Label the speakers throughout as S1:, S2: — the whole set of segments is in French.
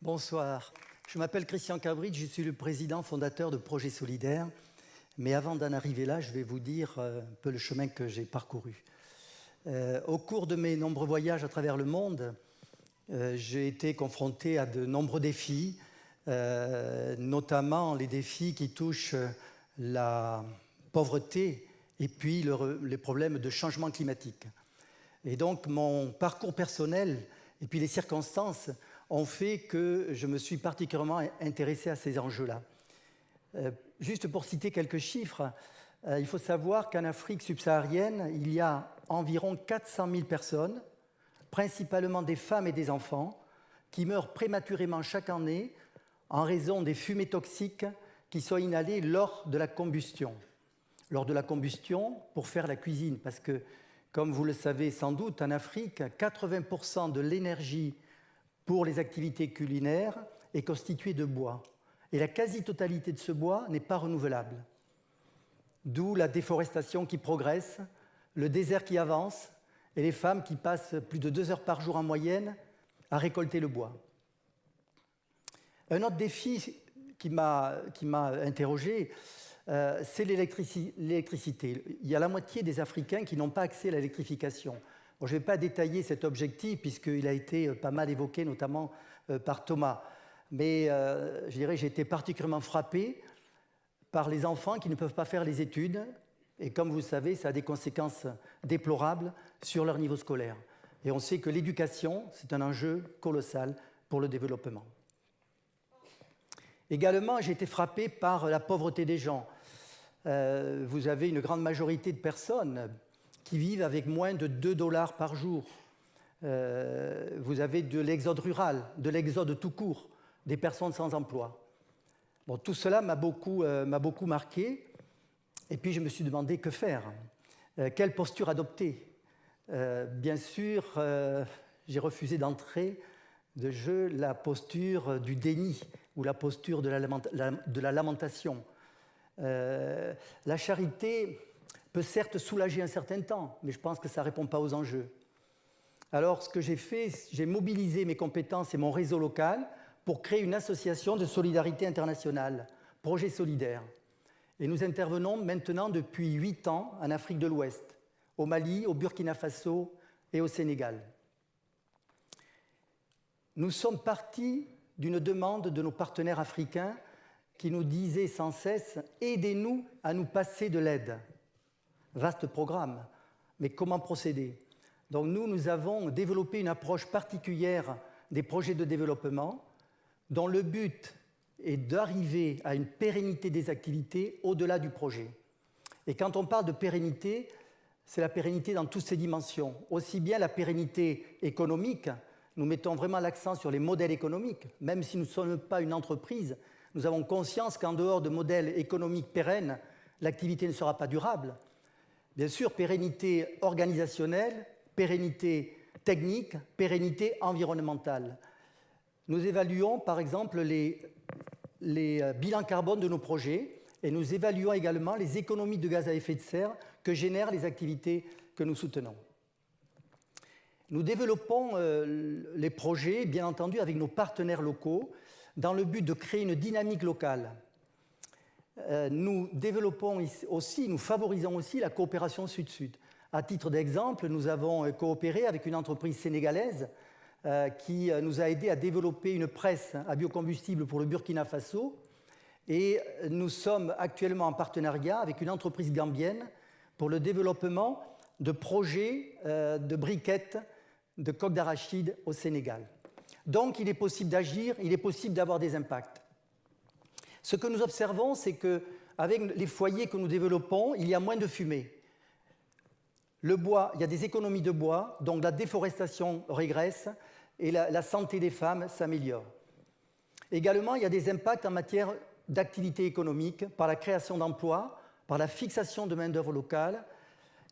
S1: Bonsoir, je m'appelle Christian Cabrit, je suis le président fondateur de Projet Solidaire. Mais avant d'en arriver là, je vais vous dire un peu le chemin que j'ai parcouru. Au cours de mes nombreux voyages à travers le monde, j'ai été confronté à de nombreux défis, notamment les défis qui touchent la pauvreté et puis les problèmes de changement climatique. Et donc mon parcours personnel et puis les circonstances ont fait que je me suis particulièrement intéressé à ces enjeux-là. Juste pour citer quelques chiffres, il faut savoir qu'en Afrique subsaharienne, il y a environ 400 000 personnes, principalement des femmes et des enfants, qui meurent prématurément chaque année en raison des fumées toxiques qui sont inhalées lors de la combustion. Lors de la combustion, pour faire la cuisine, parce que, comme vous le savez sans doute, en Afrique, 80% de l'énergie pour les activités culinaires est constituée de bois. Et la quasi-totalité de ce bois n'est pas renouvelable. D'où la déforestation qui progresse, le désert qui avance et les femmes qui passent plus de 2 heures par jour en moyenne à récolter le bois. Un autre défi qui m'a interrogé, c'est l'électricité. Il y a la moitié des Africains qui n'ont pas accès à l'électrification. Bon, je ne vais pas détailler cet objectif puisqu'il a été pas mal évoqué, notamment par Thomas. Mais je dirais que j'ai été particulièrement frappé par les enfants qui ne peuvent pas faire les études. Et comme vous le savez, ça a des conséquences déplorables sur leur niveau scolaire. Et on sait que l'éducation, c'est un enjeu colossal pour le développement. Également, j'ai été frappé par la pauvreté des gens. Vous avez une grande majorité de personnes qui vivent avec moins de 2 $ par jour. Vous avez de l'exode rural, de l'exode tout court, des personnes sans emploi. Bon, tout cela m'a beaucoup marqué. Et puis je me suis demandé que faire, quelle posture adopter. Bien sûr, j'ai refusé d'entrer de jeu la posture du déni ou la posture de la lamentation. La charité peut certes soulager un certain temps, mais je pense que ça ne répond pas aux enjeux. Alors ce que j'ai fait, j'ai mobilisé mes compétences et mon réseau local pour créer une association de solidarité internationale, Projet Solidaire. Et nous intervenons maintenant depuis 8 ans en Afrique de l'Ouest, au Mali, au Burkina Faso et au Sénégal. Nous sommes partis d'une demande de nos partenaires africains qui nous disaient sans cesse « Aidez-nous à nous passer de l'aide ». Vaste programme, mais comment procéder? Donc nous avons développé une approche particulière des projets de développement dont le but est d'arriver à une pérennité des activités au-delà du projet. Et quand on parle de pérennité, c'est la pérennité dans toutes ses dimensions. Aussi bien la pérennité économique, nous mettons vraiment l'accent sur les modèles économiques. Même si nous ne sommes pas une entreprise, nous avons conscience qu'en dehors de modèles économiques pérennes, l'activité ne sera pas durable. Bien sûr, pérennité organisationnelle, pérennité technique, pérennité environnementale. Nous évaluons par exemple les bilans carbone de nos projets et nous évaluons également les économies de gaz à effet de serre que génèrent les activités que nous soutenons. Nous développons les projets, bien entendu, avec nos partenaires locaux dans le but de créer une dynamique locale. Nous développons aussi, nous favorisons aussi la coopération sud-sud. À titre d'exemple, nous avons coopéré avec une entreprise sénégalaise qui nous a aidé à développer une presse à biocombustible pour le Burkina Faso. Et nous sommes actuellement en partenariat avec une entreprise gambienne pour le développement de projets de briquettes de coque d'arachide au Sénégal. Donc il est possible d'agir, il est possible d'avoir des impacts. Ce que nous observons, c'est qu'avec les foyers que nous développons, il y a moins de fumée. Le bois, il y a des économies de bois, donc la déforestation régresse et la santé des femmes s'améliore. Également, il y a des impacts en matière d'activité économique par la création d'emplois, par la fixation de main-d'œuvre locale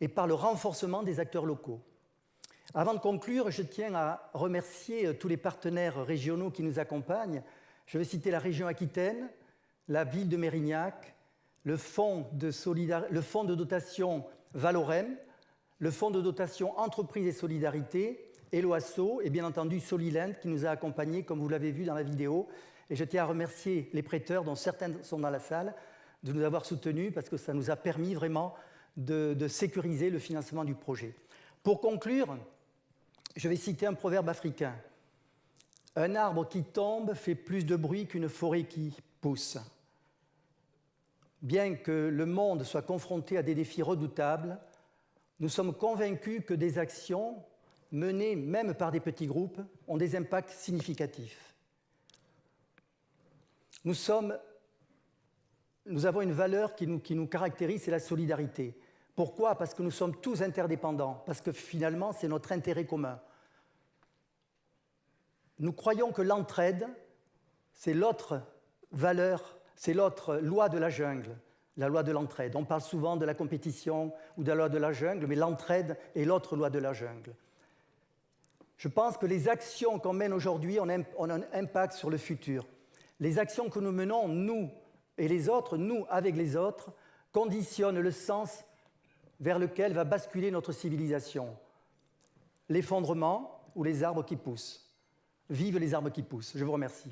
S1: et par le renforcement des acteurs locaux. Avant de conclure, je tiens à remercier tous les partenaires régionaux qui nous accompagnent. Je vais citer la région Aquitaine, la ville de Mérignac, le fonds de dotation Valorem, le fonds de dotation Entreprises et Solidarité et l'OASO, et bien entendu Soliland qui nous a accompagnés, comme vous l'avez vu dans la vidéo. Et je tiens à remercier les prêteurs, dont certains sont dans la salle, de nous avoir soutenus parce que ça nous a permis vraiment de sécuriser le financement du projet. Pour conclure, je vais citer un proverbe africain. Un arbre qui tombe fait plus de bruit qu'une forêt qui pousse. Bien que le monde soit confronté à des défis redoutables, nous sommes convaincus que des actions menées même par des petits groupes ont des impacts significatifs. Nous avons une valeur qui nous caractérise, c'est la solidarité. Pourquoi? Parce que nous sommes tous interdépendants, parce que finalement, c'est notre intérêt commun. Nous croyons que l'entraide, c'est l'autre valeur, c'est l'autre loi de la jungle, la loi de l'entraide. On parle souvent de la compétition ou de la loi de la jungle, mais l'entraide est l'autre loi de la jungle. Je pense que les actions qu'on mène aujourd'hui ont un impact sur le futur. Les actions que nous menons, nous et les autres, nous avec les autres, conditionnent le sens vers lequel va basculer notre civilisation. L'effondrement ou les arbres qui poussent. Vive les arbres qui poussent. Je vous remercie.